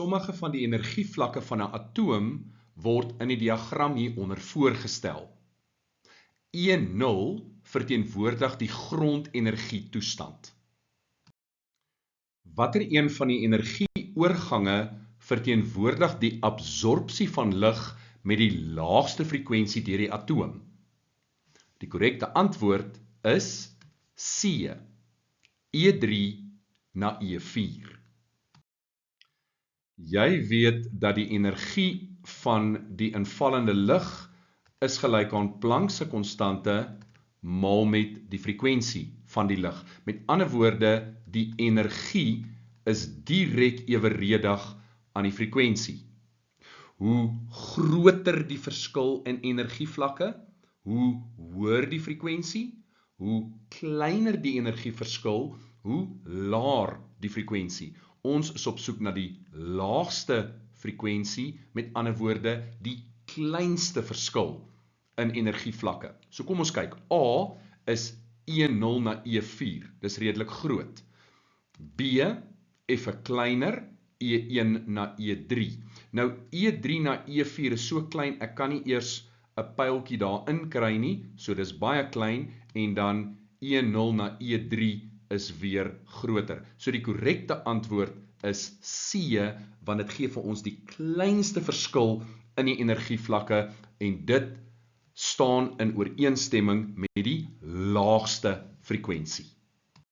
Sommige van die energievlakke van 'n atoom word in die diagram hieronder voorgestel. E0 verteenwoordig die grondenergietoestand. Watter een van die energieoorgange verteenwoordig die absorpsie van lig met die laagste frekwensie deur die atoom? Die korrekte antwoord is C, E3 na E4. Jy weet dat die energie van die invallende lig is gelyk aan Planck se konstante maal met die frekwensie van die lig. Met ander woorde, die energie is direk eweredig aan die frekwensie. Hoe groter die verskil in energievlakke, hoe hoër die frekwensie, hoe kleiner die energieverskil, hoe laer die frekwensie. Ons is op soek na die laagste frekwensie, met ander woorde, die kleinste verskil in energievlakke. So kom ons kyk, A is E0 na E4, dis redelik groot. B, effe kleiner, E1 na E3. Nou, E3 na E4 is so klein, ek kan nie eers 'n pyltjie daarin kry nie, so dis baie klein, en dan E0 na E3 is weer groter. So die korrekte antwoord is C, want dit gee vir ons die kleinste verskil in die energievlakke, en dit staan in ooreenstemming met die laagste frekwensie.